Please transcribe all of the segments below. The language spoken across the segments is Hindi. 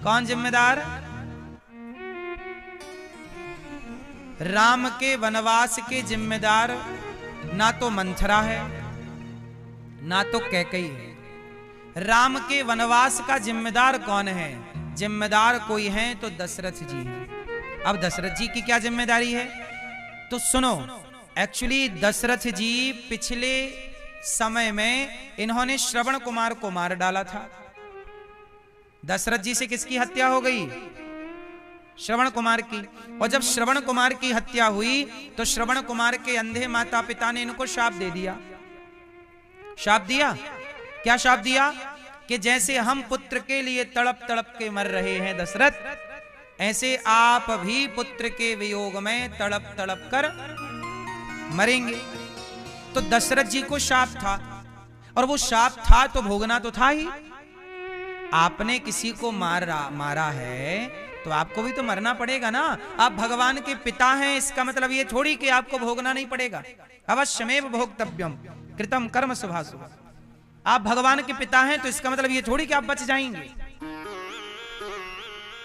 कौन जिम्मेदार? राम के वनवास के जिम्मेदार ना तो मंथरा है ना तो कैकेयी है। राम के वनवास का जिम्मेदार कौन है? जिम्मेदार कोई है तो दशरथ जी हैं। अब दशरथ जी की क्या जिम्मेदारी है तो सुनो। एक्चुअली दशरथ जी पिछले समय में इन्होंने श्रवण कुमार को मार डाला था। दशरथ जी से किसकी हत्या हो गई? श्रवण कुमार की। और जब श्रवण कुमार की हत्या हुई तो श्रवण कुमार के अंधे माता पिता ने इनको शाप दे दिया। शाप दिया। क्या शाप दिया? कि जैसे हम पुत्र के लिए तड़प तड़प के मर रहे हैं दशरथ, ऐसे आप भी पुत्र के वियोग में तड़प तड़प कर मरेंगे। तो दशरथ जी को शाप था, और वो शाप था तो भोगना तो था ही। आपने किसी को मारा है तो आपको भी तो मरना पड़ेगा ना। आप भगवान के पिता हैं, इसका मतलब ये थोड़ी कि आपको भोगना नहीं पड़ेगा। अवश्यमेव भोक्तव्यम कृतम कर्म शुभाशुभ। आप भगवान के पिता हैं तो इसका मतलब ये थोड़ी कि आप बच जाएंगे।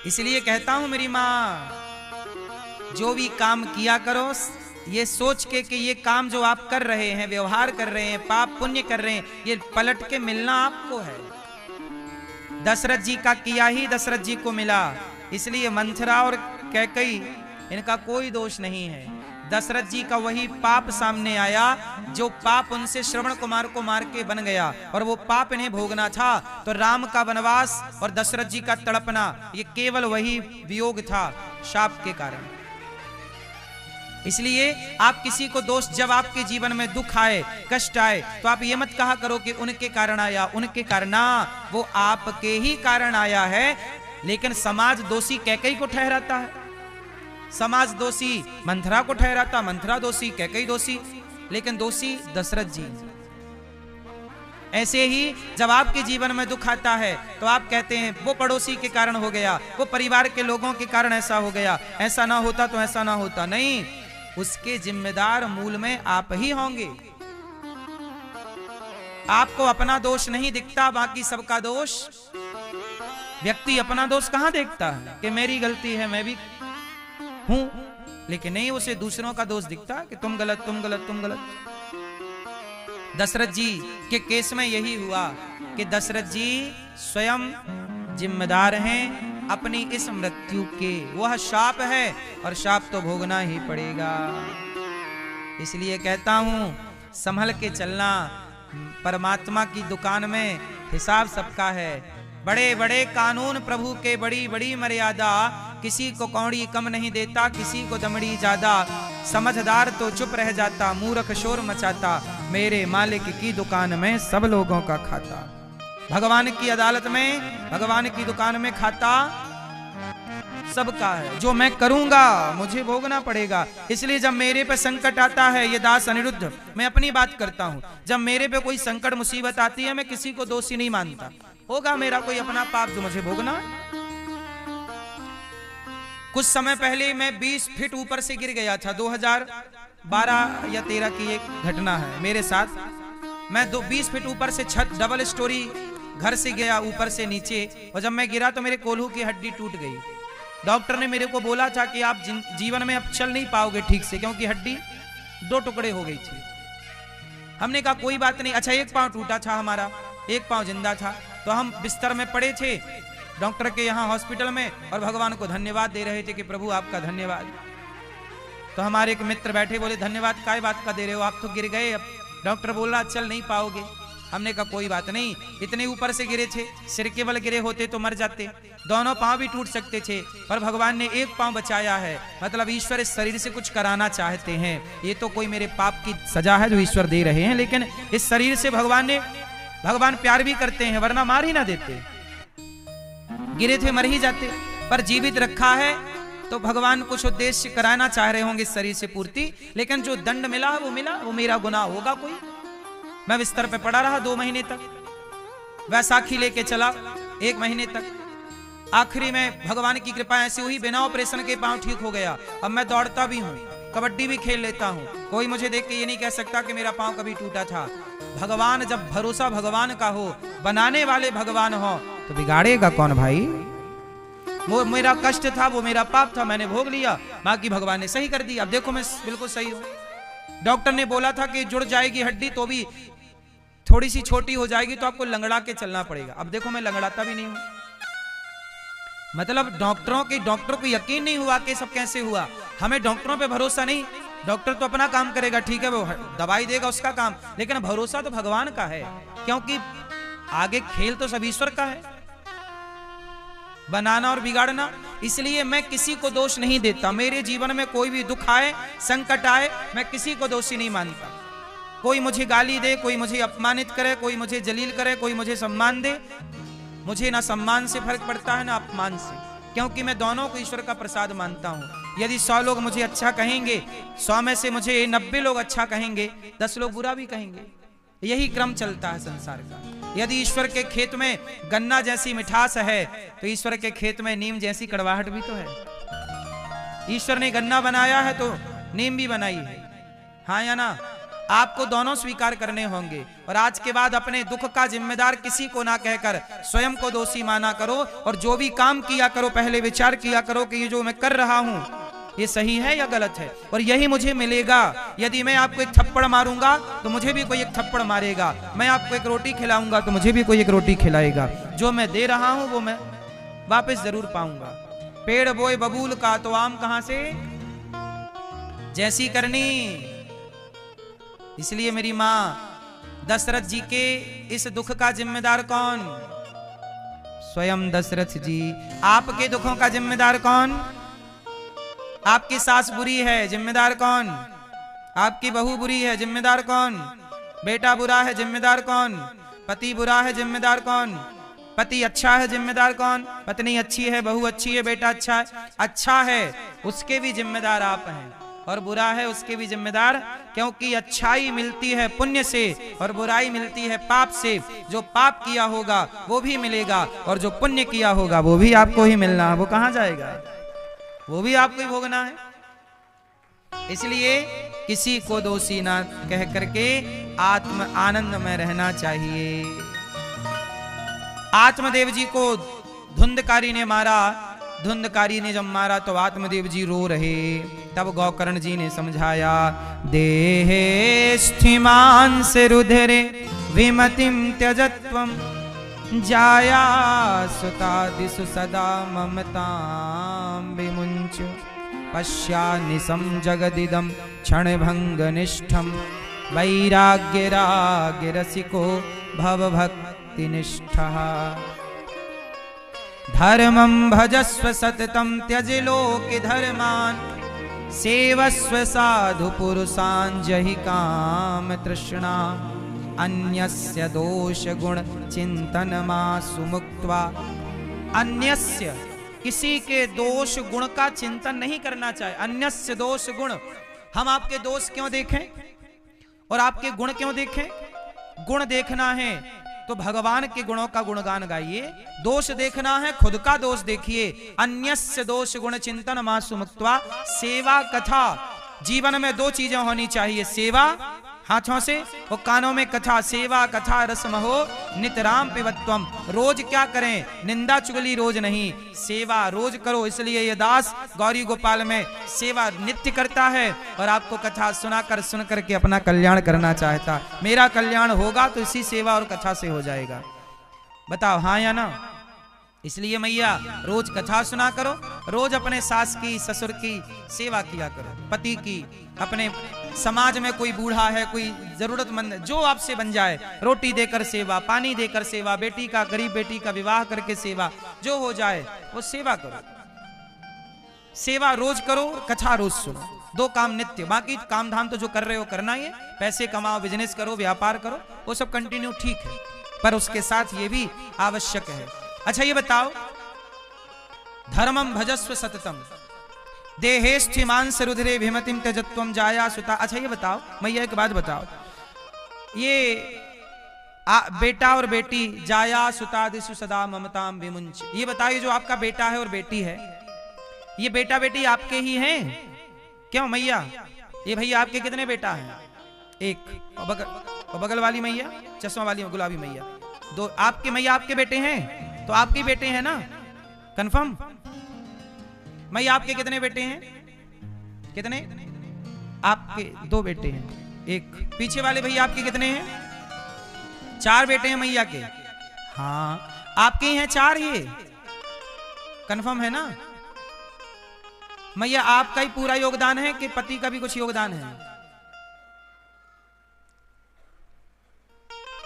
इसलिए कहता हूं मेरी मां, जो भी काम किया करो ये सोच के कि ये काम जो आप कर रहे हैं, व्यवहार कर रहे हैं, पाप पुण्य कर रहे हैं, ये पलट के मिलना आपको है। दशरथ जी का किया ही दशरथ जी को मिला। इसलिए मंथरा और कैकेयी इनका कोई दोष नहीं है। दशरथ जी का वही पाप सामने आया जो पाप उनसे श्रवण कुमार को मार के बन गया, और वो पाप इन्हें भोगना था। तो राम का वनवास और दशरथ जी का तड़पना ये केवल वही वियोग था शाप के कारण। इसलिए आप किसी को दोष, जब आपके जीवन में दुख आए, कष्ट आए, तो आप ये मत कहा करो कि उनके कारण आया, उनके कारण ना, वो आपके ही कारण आया है। लेकिन समाज दोषी कैकेयी को ठहराता है, समाज दोषी मंथरा को ठहराता, मंथरा दोषी, कैकेयी दोषी, लेकिन दोषी दशरथ जी। ऐसे ही जब आपके जीवन में दुख आता है तो आप कहते हैं वो पड़ोसी के कारण हो गया, वो परिवार के लोगों के कारण ऐसा हो गया, ऐसा ना होता तो ऐसा ना होता। नहीं, उसके जिम्मेदार मूल में आप ही होंगे। आपको अपना दोष नहीं दिखता, बाकी सबका दोष। व्यक्ति अपना दोष कहां देखता है कि मेरी गलती है, मैं भी हूं, लेकिन नहीं, उसे दूसरों का दोष दिखता है कि तुम गलत, तुम गलत, तुम गलत। दशरथ जी के केस में यही हुआ कि दशरथ जी स्वयं जिम्मेदार हैं अपनी इस मृत्यु के। वह शाप है और शाप तो भोगना ही पड़ेगा। इसलिए कहता हूं संभल के चलना। परमात्मा की दुकान में हिसाब सबका है। बड़े बड़े कानून प्रभु के, बड़ी बड़ी मर्यादा, किसी को कौड़ी कम नहीं देता, किसी को दमड़ी ज्यादा। समझदार तो चुप रह जाता, मूर्ख शोर मचाता, मेरे मालिक की दुकान में सब लोगों का खाता। भगवान की अदालत में, भगवान की दुकान में खाता सबका है। जो मैं करूंगा मुझे भोगना पड़ेगा। इसलिए जब मेरे पे संकट आता है, ये दास अनिरुद्ध, मैं अपनी बात करता हूं, जब मेरे पे कोई संकट मुसीबत आती है, मैं किसी को दोषी नहीं मानता। होगा मेरा कोई अपना पाप जो मुझे भोगना है। कुछ समय पहले मैं 20 फीट ऊपर से गिर गया था। 2012 या 13 की एक घटना है मेरे साथ। मैं 20 फीट ऊपर से छत, डबल स्टोरी घर से गया ऊपर से नीचे, और जब मैं गिरा तो मेरे कोल्हू की हड्डी टूट गई। डॉक्टर ने मेरे को बोला था कि आप जीवन में अब चल नहीं पाओगे ठीक से, क्योंकि हड्डी 2 टुकड़े हो गई थी। हमने कहा कोई बात नहीं। अच्छा, एक पांव टूटा था हमारा, एक पांव जिंदा था। तो हम बिस्तर में पड़े थे डॉक्टर के यहाँ हॉस्पिटल में, और भगवान को धन्यवाद दे रहे थे कि प्रभु आपका धन्यवाद। तो हमारे एक मित्र बैठे, बोले धन्यवाद काय बात का दे रहे हो, आप तो गिर गए, अब डॉक्टर बोला चल नहीं पाओगे। हमने कहा कोई बात नहीं, इतने ऊपर से गिरे थे, सिर के बल गिरे होते तो मर जाते, दोनों पांव भी टूट सकते थे, पर भगवान ने एक पांव बचाया है। मतलब ईश्वर इस शरीर से कुछ कराना चाहते हैं। ये तो कोई मेरे पाप की सजा है जो ईश्वर दे रहे हैं, लेकिन इस शरीर से भगवान प्यार भी करते हैं, वरना मार ही ना देते। गिरे थे मर ही जाते, पर जीवित रखा है तो भगवान कुछ उद्देश्य कराना चाह रहे होंगे इस शरीर से पूर्ति। लेकिन जो दंड मिला वो मिला, वो मेरा गुनाह होगा कोई। मैं बिस्तर पे पड़ा रहा 2 महीने तक, वैसाखी लेके चला 1 महीने तक। आखिरी में भगवान की कृपा ऐसी हुई, बिना ऑपरेशन के पांव ठीक हो गया। अब मैं दौड़ता भी हूँ, कबड्डी भी खेल लेता हूँ। कोई मुझे देख के ये नहीं कह सकता कि मेरा पांव कभी टूटा था। भगवान, जब भरोसा भगवान का हो, बनाने वाले भगवान हो, तो बिगाड़ेगा कौन भाई। वो मेरा कष्ट था, वो मेरा पाप था, मैंने भोग लिया, बाकी भगवान ने सही कर दिया। अब देखो मैं बिल्कुल सही हूं। डॉक्टर ने बोला था कि जुड़ जाएगी हड्डी तो भी थोड़ी सी छोटी हो जाएगी, तो आपको लंगड़ा के चलना पड़ेगा। अब देखो मैं लंगड़ाता भी नहीं हूं। मतलब डॉक्टरों को यकीन नहीं हुआ कि सब कैसे हुआ। हमें डॉक्टरों पे भरोसा नहीं। डॉक्टर तो अपना काम करेगा, ठीक है, वो दवाई देगा, उसका काम, लेकिन भरोसा तो भगवान का है, क्योंकि आगे खेल तो सब ईश्वर का है, बनाना और बिगाड़ना। इसलिए मैं किसी को दोष नहीं देता। मेरे जीवन में कोई भी दुख आए, संकट आए, मैं किसी को दोषी नहीं मानता। कोई मुझे गाली दे, कोई मुझे अपमानित करे, कोई मुझे जलील करे, कोई मुझे सम्मान दे, मुझे ना सम्मान से फर्क पड़ता है ना अपमान से, क्योंकि मैं दोनों को ईश्वर का प्रसाद मानता हूं। यदि 100 लोग मुझे अच्छा कहेंगे, 100 में से मुझे 90 लोग अच्छा कहेंगे, 10 लोग बुरा भी कहेंगे। यही क्रम चलता है संसार का। यदि ईश्वर के खेत में गन्ना जैसी मिठास है, तो ईश्वर के खेत में नीम जैसी कड़वाहट भी तो है। ईश्वर ने गन्ना बनाया है तो नीम भी बनाई है, हाँ या ना? आपको दोनों स्वीकार करने होंगे। और आज के बाद अपने दुख का जिम्मेदार किसी को ना कहकर स्वयं को दोषी माना करो, और जो भी काम किया करो पहले विचार किया करो कि ये जो मैं कर रहा हूं ये सही है या गलत है, और यही मुझे मिलेगा। यदि मैं आपको एक थप्पड़ मारूंगा तो मुझे भी कोई एक थप्पड़ मारेगा, मैं आपको एक रोटी खिलाऊंगा तो मुझे भी कोई एक रोटी खिलाएगा। जो मैं दे रहा हूं वो मैं वापस जरूर पाऊंगा। पेड़ बोए बबूल का तो आम कहां से, जैसी करनी। इसलिए मेरी मां दशरथ जी के इस दुख का जिम्मेदार कौन? स्वयं दशरथ जी। आपके दुखों का जिम्मेदार कौन? आपकी सास बुरी है, जिम्मेदार कौन? आपकी बहू बुरी है, जिम्मेदार कौन? बेटा बुरा है, जिम्मेदार कौन? पति बुरा है, जिम्मेदार कौन? पति अच्छा है, जिम्मेदार कौन? पत्नी अच्छी है, बहू अच्छी है, बेटा अच्छा है, उसके भी जिम्मेदार आप हैं, और बुरा है उसके भी जिम्मेदार, क्योंकि अच्छाई मिलती है पुण्य से और बुराई मिलती है पाप से। जो पाप किया होगा वो भी मिलेगा, और जो पुण्य किया होगा वो भी आपको ही मिलना है। वो कहां जाएगा? वो भी आपको ही भोगना है। इसलिए किसी को दोषी ना कह करके आत्म आनंद में रहना चाहिए। आत्मदेव जी को धुंधकारी ने मारा। धुंधकारी ने जब मारा तो आत्मदेव जी रो रहे। तब गौकर्ण जी ने समझाया, देहे स्थिमांस रुधिरे विमतिम त्यजत्वम जाया सुतादिषु सदा ममतां विमुञ्च पश्यानिशं जगदिदं क्षणभङ्गनिष्ठं वैराग्यराग्यरसिको भवभक्तिनिष्ठः धर्मं भजस्व सततं त्यज लोके धर्मान् सेवस्व साधु पुरुषान् जहि काम तृष्णा अन्यस्य दोष गुण चिंतन मासु मुक्त्वा। अन्यस्य, किसी के दोष गुण का चिंतन नहीं करना चाहिए। अन्यस्य दोष गुण, हम आपके दोष क्यों देखें और आपके गुण क्यों देखें? गुण देखना है तो भगवान के गुणों का गुणगान गाइए, दोष देखना है खुद का दोष देखिए। अन्यस्य दोष गुण चिंतन मासु मुक्त्वा। सेवा कथा, जीवन में 2 चीजें होनी चाहिए, सेवा हाथों से और कानों में कथा। सेवा कथा रसमहो नितराम पिबत्वम। रोज क्या करें? निंदा चुगली रोज नहीं, सेवा रोज करो। इसलिए ये दास गौरी गोपाल में सेवा नित्य करता है और आपको कथा सुनाकर सुन करके अपना कल्याण करना चाहता। मेरा कल्याण होगा तो इसी सेवा और कथा से हो जाएगा। बताओ हाँ या ना? इसलिए मैया रोज कथा सुना करो, रोज अपने सास की ससुर की सेवा किया करो, पति की, अपने समाज में कोई बूढ़ा है, कोई जरूरतमंद, जो आपसे बन जाए, रोटी देकर सेवा, पानी देकर सेवा, बेटी का, गरीब बेटी का विवाह करके सेवा, जो हो जाए वो सेवा करो। सेवा रोज करो, कथा रोज सुनो, 2 काम नित्य। बाकी काम धाम तो जो कर रहे हो करना ही है, पैसे कमाओ, बिजनेस करो, व्यापार करो, वो सब कंटिन्यू ठीक है, पर उसके साथ ये भी आवश्यक है। अच्छा ये बताओ, धर्मम भजस्व सततम देहे स्थिमांस रुधिरे विमतिम त्यजत्वम जाया सुता। अच्छा ये बताओ मैया, एक बात बताओ, ये बेटा और बेटी जाया सुतादिषु सदा ममताम विमुंच, ये बताइए जो आपका बेटा है और बेटी है, ये बेटा बेटी आपके ही हैं क्यों मैया? ये भैया आपके कितने बेटा हैं? 1। और बगल वाली मैया, चश्मा वाली गुलाबी मैया, 2। आपके मैया आपके बेटे हैं तो आपके बेटे हैं ना? कंफर्म? मैया आपके कितने बेटे हैं? कितने? आपके 2 बेटे हैं। एक पीछे वाले भैया आपके कितने हैं? 4 बेटे हैं मैया के। हाँ, आपके ही हैं 4? ये कंफर्म है ना? मैया आपका ही पूरा योगदान है कि पति का भी कुछ योगदान है?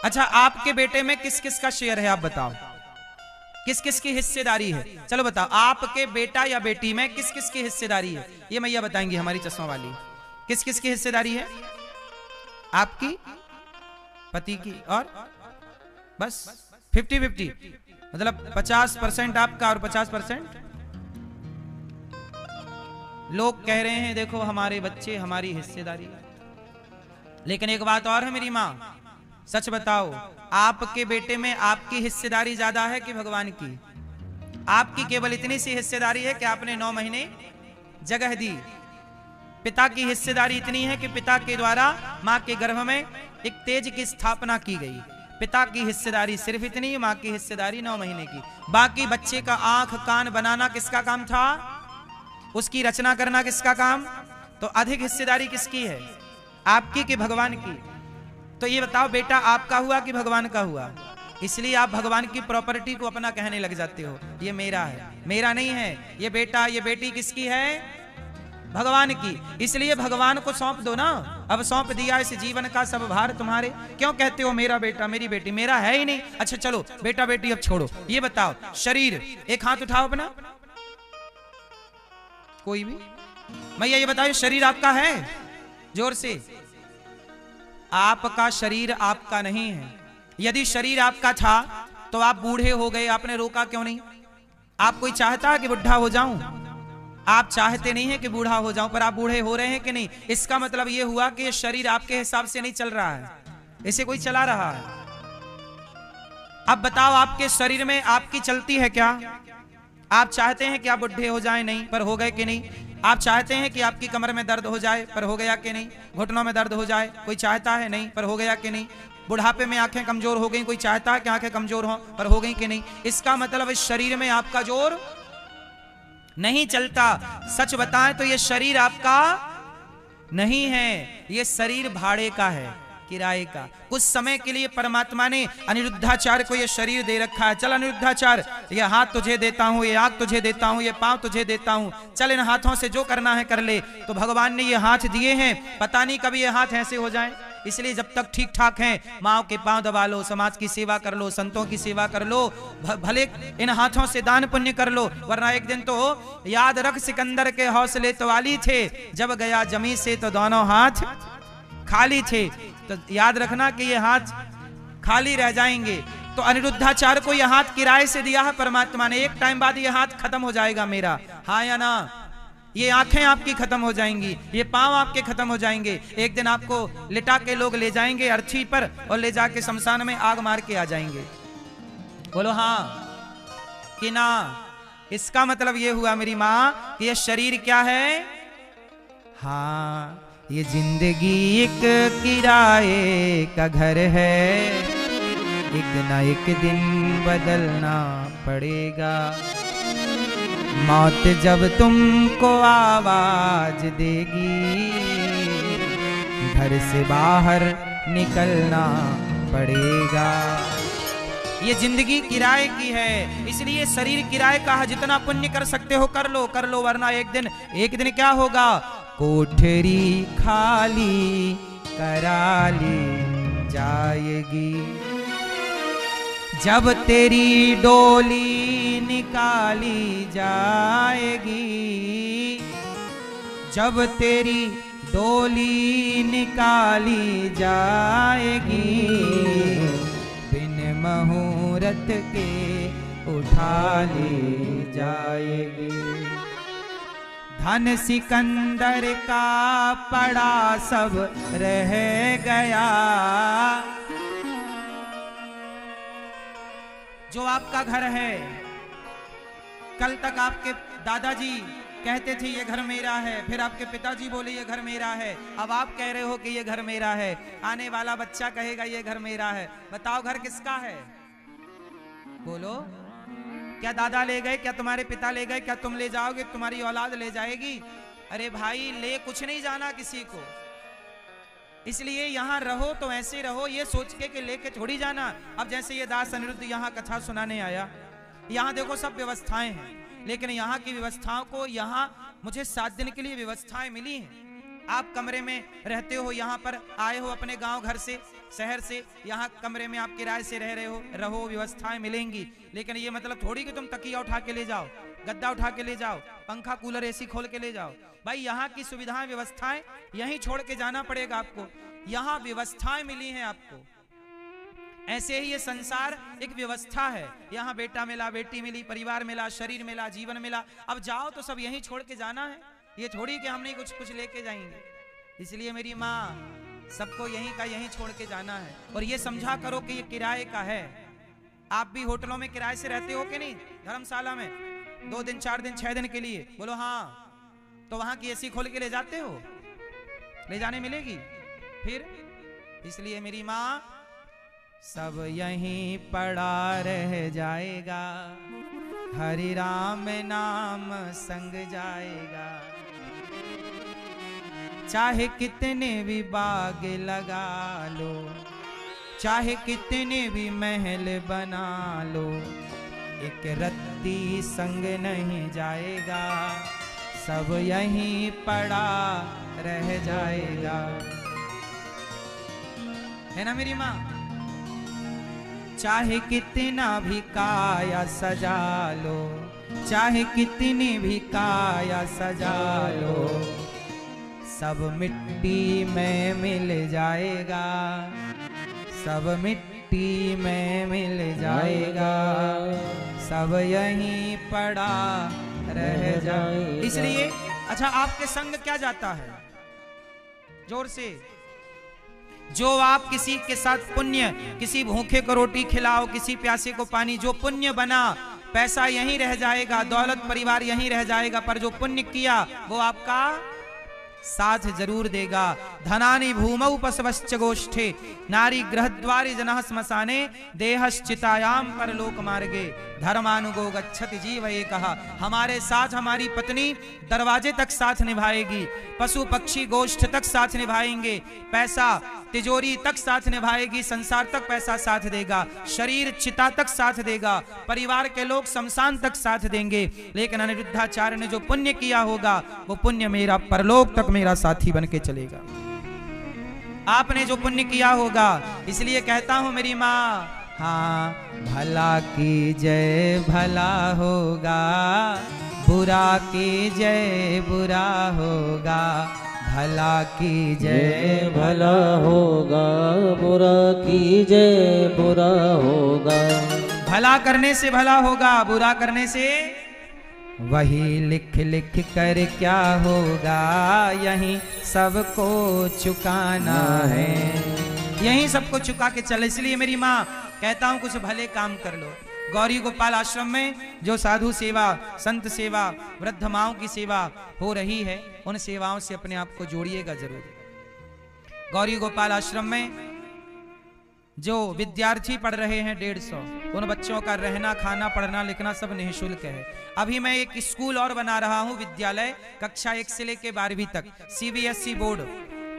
अच्छा, आपके बेटे में किस किस का शेयर है आप बताओ, किस किस की हिस्सेदारी है? चलो बताओ, आपके बेटा या बेटी में किस किस की हिस्सेदारी है? ये मैया बताएंगी हमारी चश्मा वाली। किस किस की हिस्सेदारी है? आपकी, पति की, और बस 50-50, मतलब 50% आपका और 50%। लोग कह रहे हैं देखो हमारे बच्चे हमारी हिस्सेदारी, लेकिन एक बात और है मेरी माँ, सच बताओ, आपके बेटे में आपकी हिस्सेदारी ज्यादा है कि भगवान की? आपकी केवल इतनी सी हिस्सेदारी है कि आपने 9 महीने जगह दी। पिता की हिस्सेदारी इतनी है कि पिता के द्वारा मां के गर्भ में एक तेज की स्थापना की गई। पिता की हिस्सेदारी सिर्फ इतनी, मां की हिस्सेदारी 9 महीने की। बाकी बच्चे का आंख कान बनाना किसका काम था? उसकी रचना करना किसका काम? तो अधिक हिस्सेदारी किसकी है, आपकी कि भगवान की? तो ये बताओ, बेटा आपका हुआ कि भगवान का हुआ? इसलिए आप भगवान की प्रॉपर्टी को अपना कहने लग जाते हो, ये मेरा है। मेरा नहीं है ये बेटा, ये बेटी किसकी है? भगवान की। इसलिए भगवान को सौंप दो ना। अब सौंप दिया इस जीवन का सब भार तुम्हारे, क्यों कहते हो मेरा बेटा मेरी बेटी? मेरा है ही नहीं। अच्छा चलो बेटा बेटी अब छोड़ो, ये बताओ, शरीर, एक हाथ उठाओ अपना, कोई भी। मैया ये बताओ, शरीर आपका है? जोर से। आपका शरीर आपका नहीं है। यदि शरीर आपका था तो आप बूढ़े हो गए, आपने रोका क्यों नहीं? आप कोई चाहता है कि बुढ़ा हो जाऊं? आप चाहते नहीं है कि बूढ़ा हो जाऊं, पर आप बूढ़े हो रहे हैं कि नहीं? इसका मतलब यह हुआ कि ये शरीर आपके हिसाब से नहीं चल रहा है, इसे कोई चला रहा है। अब बताओ, आपके शरीर में आपकी चलती है क्या? आप चाहते हैं कि आप बुढ़े हो जाएं? नहीं, पर हो गए कि नहीं? आप चाहते हैं कि आपकी कमर में दर्द हो जाए, पर हो गया कि नहीं? घुटनों में दर्द हो जाए, कोई चाहता है? नहीं, पर हो गया कि नहीं? बुढ़ापे में आंखें कमजोर हो गई, कोई चाहता है कि आंखें कमजोर हो, पर हो गई कि नहीं? इसका मतलब इस शरीर में आपका जोर नहीं चलता। सच बताएं तो ये शरीर आपका नहीं है, ये शरीर भाड़े का है, किराए का। कुछ समय के लिए परमात्मा ने अनिरुद्धाचार्य को ये शरीर दे रखा है। चल अनिरुद्धाचार्य, ये हाथ तुझे देता हूं, ये आंख तुझे देता हूं, ये पांव तुझे देता हूं, चल इन हाथों से जो करना है कर ले। तो भगवान ने ये हाथ दिए हैं, पता नहीं कभी ये हाथ ऐसे हो जाए। इसलिए जब तक ठीक ठाक हैं, माओ के पांव दबा लो, समाज की सेवा कर लो, संतों की सेवा कर लो, भले इन हाथों से दान पुण्य कर लो, वरना एक दिन तो याद रख, सिकंदर के हौसले तो वाली थे, जब गया जमी से तो दोनों हाथ खाली थे। तो याद रखना कि ये हाथ खाली रह जाएंगे। तो अनिरुद्धाचार्य को यह हाथ किराए से दिया है परमात्मा ने। एक टाइम बाद ये हाथ खत्म हो जाएगा मेरा, हाँ या ना? ये आंखें आपकी खत्म हो जाएंगी, ये पांव आपके खत्म हो जाएंगे। एक दिन आपको लिटा के लोग ले जाएंगे अर्थी पर और ले जाके शमशान में आग मार के आ जाएंगे। बोलो हाँ कि ना? इसका मतलब ये हुआ मेरी माँ कि ये शरीर क्या है? हाँ, ये जिंदगी एक किराए का घर है, एक ना एक दिन बदलना पड़ेगा। मौत जब तुमको आवाज देगी, घर से बाहर निकलना पड़ेगा। ये जिंदगी किराए की है, इसलिए शरीर किराए का है। जितना पुण्य कर सकते हो कर लो, वरना एक दिन क्या होगा? कोठरी खाली करा ली जाएगी, जब तेरी डोली निकाली जाएगी, जब तेरी डोली निकाली जाएगी, बिन मुहूर्त के उठा ली जाएगी। धन सिकंदर का पड़ा सब रह गया, जो आपका घर है। कल तक आपके दादाजी कहते थे ये घर मेरा है, फिर आपके पिताजी बोले ये घर मेरा है, अब आप कह रहे हो कि ये घर मेरा है। आने वाला बच्चा कहेगा ये घर मेरा है। बताओ घर किसका है? बोलो। क्या दादा ले गए, क्या तुम्हारे पिता ले गए, क्या तुम ले जाओगे, तुम्हारी औलाद ले जाएगी? अरे भाई, ले कुछ नहीं जाना किसी को। इसलिए यहां रहो तो ऐसे रहो, ये सोच के कि लेके थोड़ी जाना। अब जैसे ये दास अनिरुद्ध यहां कथा सुनाने आया, यहां देखो सब व्यवस्थाएं हैं, लेकिन यहां की व्यवस्थाओं को, यहां मुझे 7 दिन के लिए व्यवस्थाएं मिली हैं। आप कमरे में रहते हो, यहाँ पर आए हो अपने गांव घर से, शहर से, यहाँ कमरे में आप किराए से रह रहे हो, रहो, व्यवस्थाएं मिलेंगी। लेकिन ये मतलब थोड़ी कि तुम तकिया उठा के ले जाओ, गद्दा उठा के ले जाओ, पंखा कूलर एसी खोल के ले जाओ। भाई यहाँ की सुविधाएं व्यवस्थाएं यहीं छोड़ के जाना पड़ेगा आपको। यहाँ व्यवस्थाएं मिली हैं आपको। ऐसे ही ये संसार एक व्यवस्था है। यहाँ बेटा मिला, बेटी मिली, परिवार मिला, शरीर मिला, जीवन मिला। अब जाओ तो सब यहीं छोड़ के जाना है। ये थोड़ी कि हम नहीं कुछ लेके जाएंगे। इसलिए मेरी माँ, सबको यहीं का यहीं छोड़ के जाना है। और ये समझा करो कि ये किराए का है। आप भी होटलों में किराए से रहते हो कि नहीं? धर्मशाला में 2 दिन 4 दिन 6 दिन के लिए, बोलो हाँ। तो वहां की एसी खोल के ले जाते हो? ले जाने मिलेगी फिर? इसलिए मेरी माँ, सब यहीं पड़ा रह जाएगा, हरि राम नाम संग जाएगा। चाहे कितने भी बाग लगा लो, चाहे कितने भी महल बना लो, एक रत्ती संग नहीं जाएगा, सब यहीं पड़ा रह जाएगा। है ना मेरी माँ? चाहे कितना भी काया सजा लो, चाहे कितनी भी काया सजा लो, सब मिट्टी में मिल जाएगा, सब मिट्टी में मिल जाएगा, सब यहीं पड़ा रह जाएगा। इसलिए अच्छा, आपके संग क्या जाता है? जोर से। जो आप किसी के साथ पुण्य, किसी भूखे को रोटी खिलाओ, किसी प्यासे को पानी, जो पुण्य बना, पैसा यहीं रह जाएगा, दौलत परिवार यहीं रह जाएगा, पर जो पुण्य किया वो आपका साथ जरूर देगा। धनानि भूमौ पशवश्च गोष्ठे, नारी गृहद्वारे जनः श्मशाने, देहश्चितायाम परलोक मार्गे, धर्मानुगो गच्छति जीव एकः। हमारे साथ हमारी पत्नी दरवाजे तक साथ निभाएगी, पशु पक्षी गोष्ठ तक साथ निभाएंगे, पैसा तिजोरी तक साथ निभाएगी, संसार तक पैसा साथ देगा, शरीर चिता तक साथ देगा, परिवार के लोग शमशान तक साथ देंगे। लेकिन अनिरुद्धाचार्य ने जो पुण्य किया होगा, वो पुण्य मेरा परलोक तक मेरा साथी बन के चलेगा। आपने जो पुण्य किया होगा, इसलिए कहता हूं मेरी माँ, हाँ, भला की जय भला होगा, बुरा की जय बुरा होगा, भला की जय भला होगा, बुरा की जय बुरा होगा। भला करने से भला होगा, बुरा करने से वही लिख लिख कर क्या होगा, यही सबको चुकाना है, यही सबको चुका के चले। इसलिए मेरी माँ कहता हूं, कुछ भले काम कर लो। गौरी गोपाल आश्रम में जो साधु सेवा, संत सेवा, वृद्ध माओं की सेवा हो रही है, उन सेवाओं से अपने आप को जोड़िएगा जरूर। गौरी गोपाल आश्रम में जो विद्यार्थी पढ़ रहे हैं 150, उन बच्चों का रहना, खाना, पढ़ना, लिखना सब निःशुल्क है। अभी मैं एक स्कूल और बना रहा हूं, विद्यालय, कक्षा 1 से लेकर 12वीं तक, CBSE बोर्ड,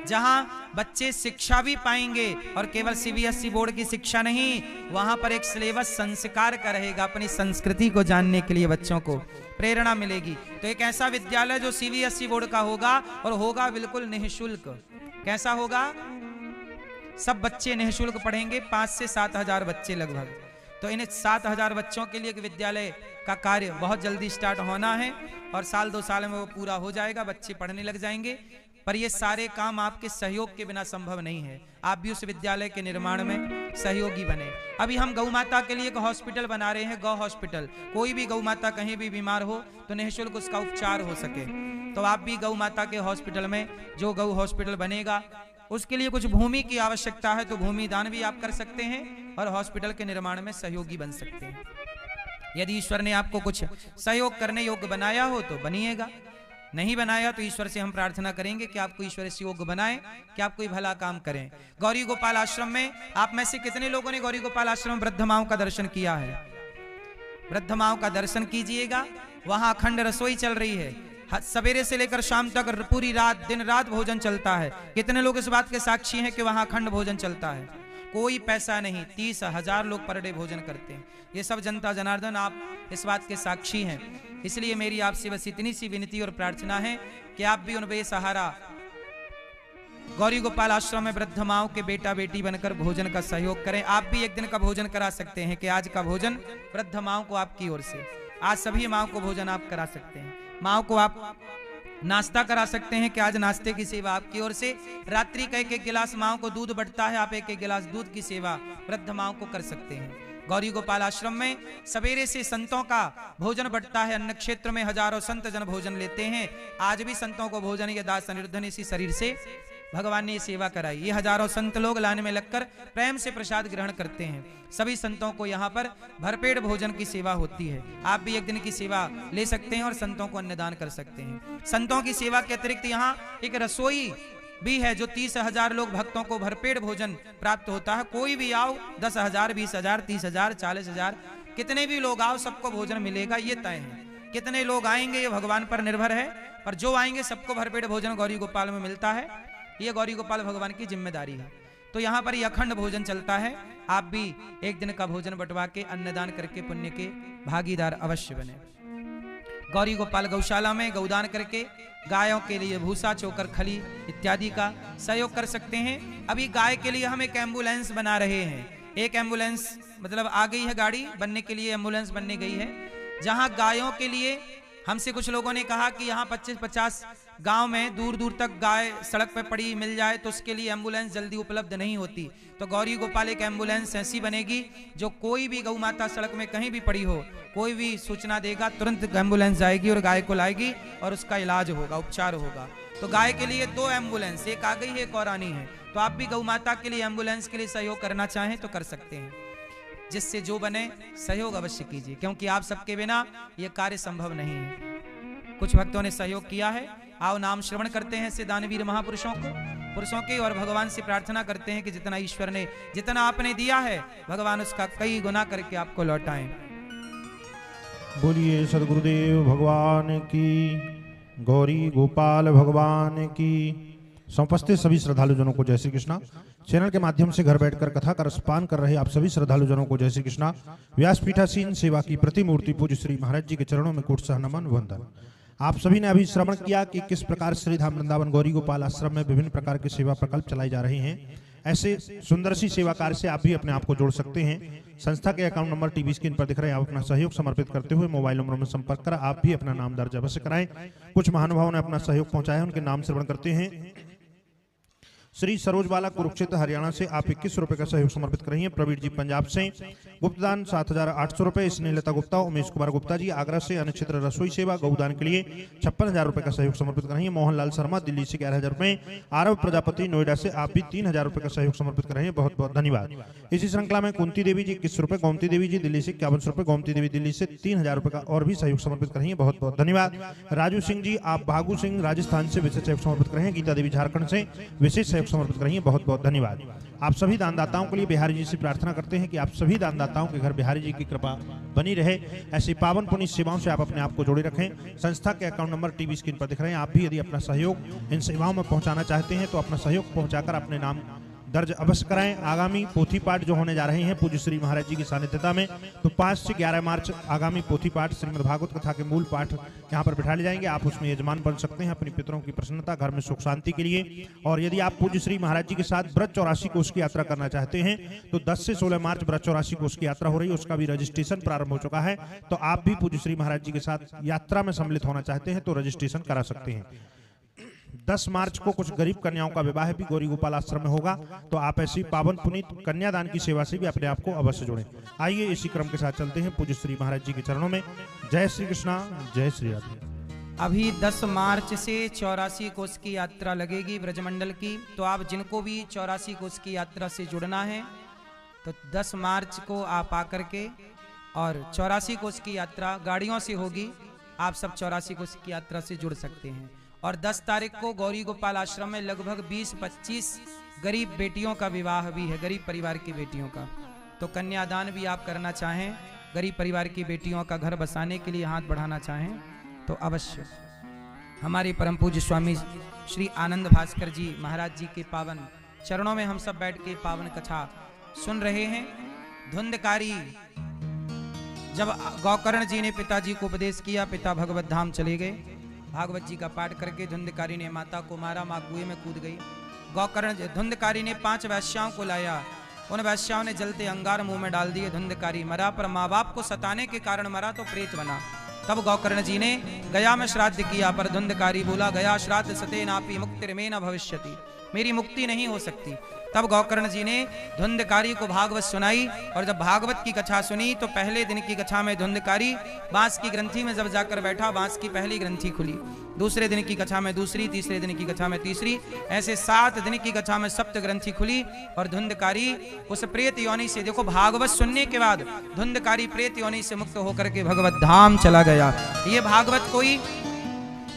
जहां बच्चे शिक्षा भी पाएंगे। और केवल CBSE बोर्ड की शिक्षा नहीं, वहां पर एक सिलेबस संस्कार का रहेगा, अपनी संस्कृति को जानने के लिए बच्चों को प्रेरणा मिलेगी। तो एक ऐसा विद्यालय जो CBSE बोर्ड का होगा, और होगा बिल्कुल निःशुल्क। कैसा होगा? सब बच्चे निःशुल्क पढ़ेंगे, 5 से 7 हजार बच्चे लगभग। तो इन 7 हजार बच्चों के लिए विद्यालय का कार्य बहुत जल्दी स्टार्ट होना है, और साल 2 साल में वो पूरा हो जाएगा, बच्चे पढ़ने लग जाएंगे। पर ये सारे काम आपके सहयोग के बिना संभव नहीं है। आप भी उस विद्यालय के निर्माण में सहयोगी बने। अभी हम गौ माता के लिए एक हॉस्पिटल बना रहे हैं, गौ हॉस्पिटल। कोई भी गौ माता कहीं भी बीमार हो तो निःशुल्क उसका उपचार हो सके। तो आप भी गौ माता के हॉस्पिटल में, जो गौ हॉस्पिटल बनेगा, उसके लिए कुछ भूमि की आवश्यकता है, तो भूमि दान भी आप कर सकते हैं और हॉस्पिटल के निर्माण में सहयोगी बन सकते हैं। यदि ईश्वर ने आपको कुछ सहयोग करने योग्य बनाया हो तो बनिएगा, नहीं बनाया तो ईश्वर से हम प्रार्थना करेंगे कि आपको ईश्वर इस योग्य बनाए कि आप कोई भला काम करें। गौरी गोपाल आश्रम में आप में से कितने लोगों ने गौरी गोपाल आश्रम में वृद्ध माओं का दर्शन किया है? वृद्ध माओ का दर्शन कीजिएगा। वहां अखंड रसोई चल रही है, सवेरे से लेकर शाम तक पूरी रात दिन रात भोजन चलता है। कितने लोग इस बात के साक्षी हैं कि वहां अखंड भोजन चलता है, कोई पैसा नहीं, 30,000 लोग पर डे भोजन करते हैं। ये सब जनता जनार्दन आप इस बात के साक्षी हैं। इसलिए मेरी आपसे बस इतनी सी विनती और प्रार्थना है कि आप भी उन बेसहारा गौरी गोपाल आश्रम में वृद्ध माओ के बेटा बेटी बनकर भोजन का सहयोग करें। आप भी एक दिन का भोजन करा सकते हैं कि आज का भोजन वृद्ध माओ को आपकी ओर से, आज सभी माओ को भोजन आप करा सकते हैं। माओ को आप नाश्ता करा सकते हैं कि आज नाश्ते की सेवा आपकी ओर से। रात्रि का एक गिलास माओ को दूध बढ़ता है, आप एक गिलास दूध की सेवा वृद्ध माओ को कर सकते हैं। गौरी गोपाल आश्रम में सवेरे से संतों का भोजन बढ़ता है। अन्न क्षेत्र में हजारों संत जन भोजन लेते हैं। आज भी संतों को भोजन या दास अनिरुद्ध ने इसी शरीर से भगवान ने सेवा कराई। ये हजारों संत लोग लाइन में लगकर प्रेम से प्रसाद ग्रहण करते हैं। सभी संतों को यहाँ पर भरपेट भोजन की सेवा होती है। आप भी एक दिन की सेवा ले सकते हैं और संतों को अन्नदान कर सकते हैं। संतों की सेवा के अतिरिक्त यहाँ एक रसोई भी है जो 30,000 लोग भक्तों को भरपेट भोजन प्राप्त होता है। कोई भी आओ, 10,000 20,000 30,000 40,000 कितने भी लोग आओ, सबको भोजन मिलेगा, ये तय है। कितने लोग आएंगे ये भगवान पर निर्भर है, पर जो आएंगे सबको भरपेट भोजन गौरी गोपाल में मिलता है। ये गौरी गोपाल भगवान की जिम्मेदारी है। तो यहाँ पर ये अखंड भोजन चलता है। आप भी एक दिन का भोजन बंटवा के अन्नदान करके पुण्य के भागीदार अवश्य बने। गौरी गोपाल गौशाला में गौदान करके गायों के लिए भूसा, चोकर, खली इत्यादि का सहयोग कर सकते हैं। अभी गाय के लिए हम एक एम्बुलेंस बना रहे हैं। एक एम्बुलेंस मतलब आ गई है, गाड़ी बनने के लिए एम्बुलेंस बनने गई है, जहां गायों के लिए हमसे कुछ लोगों ने कहा कि यहाँ 25-50 गांव में दूर दूर तक गाय सड़क पे पड़ी मिल जाए तो उसके लिए एम्बुलेंस जल्दी उपलब्ध नहीं होती। तो गौरी गोपाल एक एम्बुलेंस ऐसी बनेगी जो कोई भी गौ माता सड़क में कहीं भी पड़ी हो, कोई भी सूचना देगा, तुरंत एम्बुलेंस जाएगी और गाय को लाएगी और उसका इलाज होगा, उपचार होगा। तो गाय के लिए 2 एम्बुलेंस, एक आ गई है, एक और आनी है। तो आप भी गौ माता के लिए एम्बुलेंस के लिए सहयोग करना चाहें तो कर सकते हैं। जिससे जो बने सहयोग अवश्य कीजिए, क्योंकि आप सबके बिना यह कार्य संभव नहीं है। कुछ भक्तों ने सहयोग किया है। आओ नाम श्रवण करते हैं ऐसे दानवीर महापुरुषों के और भगवान से प्रार्थना करते हैं कि जितना ईश्वर ने, जितना आपने दिया है, भगवान उसका कई गुना करके आपको लौटाएं। बोलिए सदगुरुदेव भगवान की, गौरी गोपाल भगवान की। उपस्थित सभी श्रद्धालु जनों को जय श्री कृष्णा। चैनल के माध्यम से घर बैठकर कथा का रसपान कर रहे आप सभी श्रद्धालु जनों को जय श्री कृष्णा। व्यासपीठासीन सेवा की प्रतिमूर्ति पूज्य श्री महाराज जी के चरणों में कोटसह नमन वंदन। आप सभी ने अभी श्रवण किया कि किस प्रकार श्री धाम वृंदावन गौरी गोपाल आश्रम में विभिन्न प्रकार के सेवा प्रकल्प चलाए जा रहे हैं। ऐसे सुंदर सी सेवा कार्य से आप भी अपने आप को जोड़ सकते हैं। संस्था के अकाउंट नंबर टीवी स्क्रीन पर दिख रहे हैं। आप अपना सहयोग समर्पित करते हुए मोबाइल नंबर में संपर्क कर आप भी अपना नाम दर्ज अवश्य कराएं। कुछ महानुभावों ने अपना सहयोग पहुंचाया, उनके नाम श्रवण करते हैं। श्री सरोजबाला कुरुक्षेत्र हरियाणा से आप 21 रुपए का सहयोग समर्पित कर रही हैं। प्रवीण जी पंजाब से गुप्तदान 7,800 रुपए। स्नेहलता गुप्ता, उमेश कुमार गुप्ता जी आगरा से अन्य क्षेत्र रसोई सेवा गौदान के लिए 56,000 रुपए का सहयोग समर्पित कर रही हैं। मोहनलाल शर्मा दिल्ली से 11,000 रुपए। आरव प्रजापति नोएडा से आप भी 3,000 रुपए का सहयोग समर्पित कर रहे हैं। बहुत बहुत धन्यवाद। इसी श्रृंखला में कुंती देवी जी 21 रुपए, गोमती देवी जी दिल्ली से 51 रुपए, गोमती देवी दिल्ली से 3,000 रुपए का और भी सहयोग समर्पित कर रही है। बहुत बहुत धन्यवाद। राजू सिंह जी आप भागू सिंह राजस्थान से विशेष सहयोग समर्पित कर रहे हैं। गीता देवी झारखंड से विशेष सहयोग समर्पित कर रही है। बहुत बहुत धन्यवाद। आप सभी दानदाताओं के लिए बिहारी जी से प्रार्थना करते हैं कि आप सभी दानदाताओं के घर बिहारी जी की कृपा बनी रहे। ऐसी पावन पुण्य सेवाओं से आप अपने आप को जोड़े रखें। संस्था के अकाउंट नंबर टीवी स्क्रीन पर दिख रहे हैं। आप भी यदि अपना सहयोग इन सेवाओं में पहुंचाना चाहते हैं तो अपना सहयोग पहुंचाकर अपने नाम दर्ज अवश्य कराएं। आगामी पोथी पाठ जो होने जा रहे हैं पूज्य श्री महाराज जी की सानिध्यता में, तो 5 से 11 मार्च आगामी पोथी पाठ श्रीमद् भागवत कथा के मूल पाठ यहाँ पर बिठाए जाएंगे। आप उसमें यजमान बन सकते हैं अपनी पितरों की प्रसन्नता, घर में सुख शांति के लिए। और यदि आप पूज्य श्री महाराज जी के साथ व्रत 84 कोष की यात्रा करना चाहते हैं तो 10 से 16 मार्च व्रत 84 कोष की यात्रा हो रही है। उसका भी रजिस्ट्रेशन प्रारंभ हो चुका है। तो आप भी पूज्य श्री महाराज जी के साथ यात्रा में सम्मिलित होना चाहते हैं तो रजिस्ट्रेशन करा सकते हैं। 10 मार्च को कुछ गरीब कन्याओं का विवाह भी गौरी गोपाल आश्रम में होगा। तो आप ऐसी पावन पुनीत कन्यादान की सेवा से भी अपने आप को अवश्य जोड़ें। आइए इसी क्रम के साथ चलते हैं पूज्य श्री महाराज जी के चरणों में। जय श्री कृष्णा, जय श्री राधे। अभी 10 मार्च से 84 कोष की यात्रा लगेगी ब्रजमंडल की। तो आप जिनको भी 84 कोष की यात्रा से जुड़ना है तो 10 मार्च को आप आकर के, और 84 कोष की यात्रा गाड़ियों से होगी। आप सब 84 कोष की यात्रा से जुड़ सकते हैं। और 10 तारीख को गौरी गोपाल आश्रम में लगभग 20-25 गरीब बेटियों का विवाह भी है, गरीब परिवार की बेटियों का। तो कन्यादान भी आप करना चाहें गरीब परिवार की बेटियों का घर बसाने के लिए हाथ बढ़ाना चाहें तो अवश्य हमारे परम पूज्य स्वामी श्री आनंद भास्कर जी महाराज जी के पावन चरणों में हम सब बैठ के पावन कथा सुन रहे हैं। धुंधकारी जब गौकर्ण जी ने पिताजी को उपदेश किया, पिता भगवत धाम चले गए। भागवत जी का पाठ करके धुंधकारी ने माता को मारा, मां कुएं में कूद गई। गौकर्ण धुंधकारी ने 5 वैश्याओं को लाया, उन वैश्याओं ने जलते अंगार मुंह में डाल दिए। धुंधकारी मरा, पर माँ बाप को सताने के कारण मरा तो प्रेत बना। तब गौकर्ण जी ने गया में श्राद्ध किया, पर धुंधकारी बोला गया श्राद्ध सते नापी मुक्तिर्मे न भविष्यति, मेरी मुक्ति नहीं हो सकती। तब गौकर्ण जी ने धुंधकारी को भागवत सुनाई, और जब भागवत की कथा सुनी तो पहले दिन की कथा में धुंधकारी बांस की ग्रंथि में जब जाकर बैठा, बांस की पहली ग्रंथि खुली। दूसरे दिन की कथा में दूसरी, तीसरे दिन की कथा में तीसरी, ऐसे 7 दिन की कथा में सप्त ग्रंथि खुली। और धुंधकारी उस प्रेत योनि से, देखो भागवत सुनने के बाद धुंधकारी प्रेत योनि से मुक्त होकर के भगवत धाम चला गया। ये भागवत कोई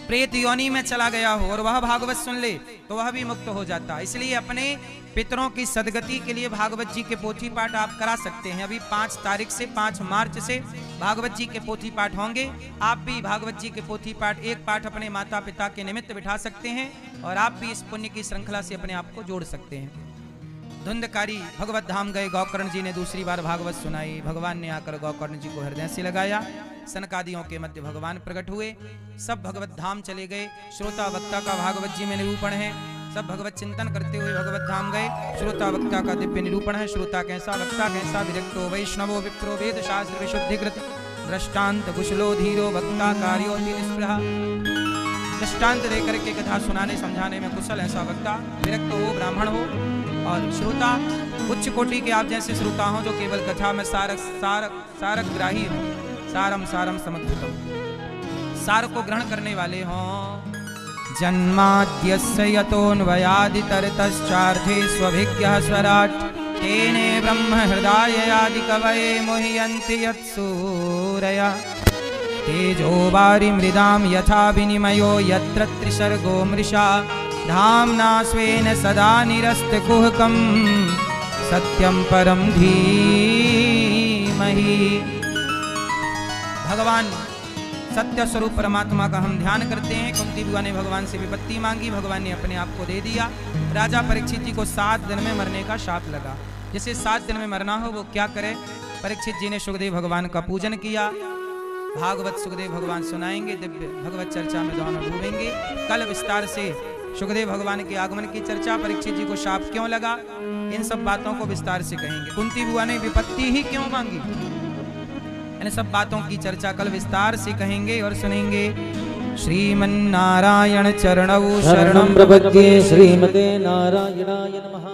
प्रेत योनि में चला गया हो और वह भागवत सुन ले तो वह भी मुक्त हो जाता। इसलिए अपने पितरों की सदगति के लिए भागवत जी के पोथी पाठ आप करा सकते हैं। अभी 5 तारीख से 5 मार्च से भागवत जी के पोथी पाठ होंगे। आप भी भागवत जी के पोथी पाठ एक पाठ अपने माता पिता के निमित्त बिठा सकते हैं और आप भी इस पुण्य की श्रृंखला से अपने आप को जोड़ सकते हैं। धुंधकारी भगवत धाम गए, गौकर्ण जी ने दूसरी बार भागवत सुनाई। भगवान ने आकर गौकर्ण जी को हृदय से लगाया। सनकादियों के मध्य भगवान प्रकट हुए, सब भगवत धाम चले गए। श्रोता वक्ता का भागवत जी में निरूपण है। सब भगवत चिंतन करते हुए भगवत धाम गए। श्रोता वक्ता का दिव्य निरूपण है। श्रोता कैसा, वक्ता कैसा, विरक्तो वैष्णवो विप्रो वेद शास्त्र विशुद्धिकृत दृष्टांत कुशलो धीरो वक्ता कार्योति निस्पृहा। दृष्टांत देकर के कथा सुनाने समझाने में कुशल ऐसा वक्ता, विरक्त हो, ब्राह्मण हो। और श्रोता उच्च कोटि के आप जैसे श्रोता हो जो केवल कथा में सारग्राही हो, सारम सारम समद्भुतम, सार को ग्रहण करने वाले हों। जन्माद्यस्य यतोऽन्वयादितरतश्चार्थे स्वभिज्ञः स्वराट् तेने ब्रह्म हृदय कवये मुह्यन्ति यत्सूरयः। तेजो वारि मृदां यथा विनिमयो यत्र त्रिसर्गो मृषा धाम्ना स्वेन सदा निरस्तकुहकं सत्यं परं धीमहि। भगवान सत्य स्वरूप परमात्मा का हम ध्यान करते हैं। कुंती बुआ ने भगवान से विपत्ति मांगी, भगवान ने अपने आप को दे दिया। राजा परीक्षित जी को 7 दिन में मरने का शाप लगा। जिसे 7 दिन में मरना हो वो क्या करे? परीक्षित जी ने सुखदेव भगवान का पूजन किया। भागवत सुखदेव भगवान सुनाएंगे, दिव्य भगवत चर्चा में दोनों डूबेंगे। कल विस्तार से सुखदेव भगवान के आगमन की चर्चा, परीक्षित जी को शाप क्यों लगा, इन सब बातों को विस्तार से कहेंगे। कुंती बुआ ने विपत्ति ही क्यों मांगी, इन सब बातों की चर्चा कल विस्तार से कहेंगे और सुनेंगे। श्रीमन्नारायण चरणौ शरणं प्रपद्ये श्रीमते नारायणाय नमः।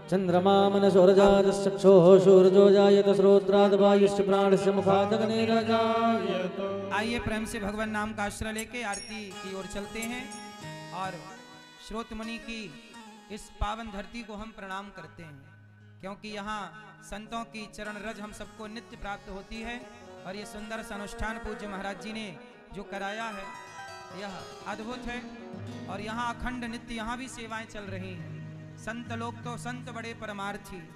चंद्रमा मनसोरजातश्चक्षुः सूरजो जायत श्रोत्राद्वायुश्च प्राणस्य मुखादग्निरजायत। आइए प्रेम से भगवान नाम का आश्रय लेके आरती की ओर चलते हैं और श्रोतमुनि की इस पावन धरती को हम प्रणाम करते हैं, क्योंकि यहाँ संतों की चरण रज हम सबको नित्य प्राप्त होती है। और ये सुंदर सा अनुष्ठान पूज्य महाराज जी ने जो कराया है यह अद्भुत है। और यहाँ अखंड नित्य यहाँ भी सेवाएं चल रही हैं। संत लोग तो संत बड़े परमार्थी,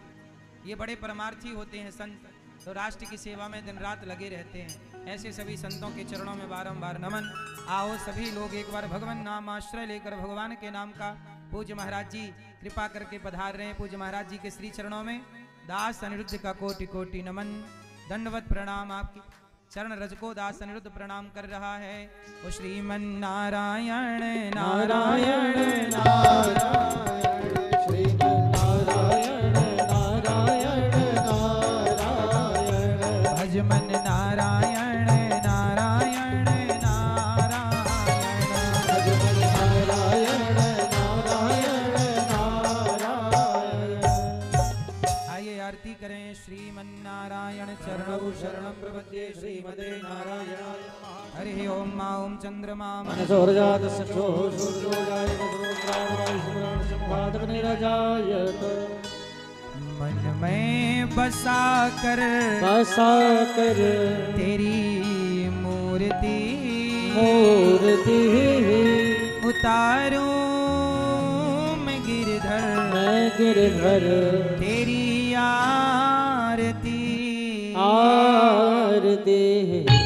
ये बड़े परमार्थी होते हैं संत, तो राष्ट्र की सेवा में दिन रात लगे रहते हैं। ऐसे सभी संतों के चरणों में बारंबार नमन। आओ सभी लोग एक बार भगवान नाम आश्रय लेकर भगवान के नाम का पूज्य महाराज जी कृपा करके पधार रहे हैं। पूज्य महाराज जी के श्री चरणों में दास अनिरुद्ध का कोटि कोटि नमन, दंडवत प्रणाम। आपकी चरण रज को दास अनिरुद्ध प्रणाम कर रहा है। ओ श्रीमन नारायण नारायण नारायण, श्रीमन नारायण नारायण नारायण, भजमन नारायण नारायण नारायण, भजमन नारायण नारायण नारायण। आइए आरती करें। श्रीमन नारायण चरणौ शरणं प्रपद्ये श्रीमते नारायणाय हरि ओम। मा ओम चंद्रमा मनसोरजातश्चक्षुः सूरजो जायत श्रोत्राद्वायुश्च प्राणस्य मुखादग्निरजायत। मन में बसा कर तेरी मूर्ति उतारूं मैं गिरधर तेरी आरती दे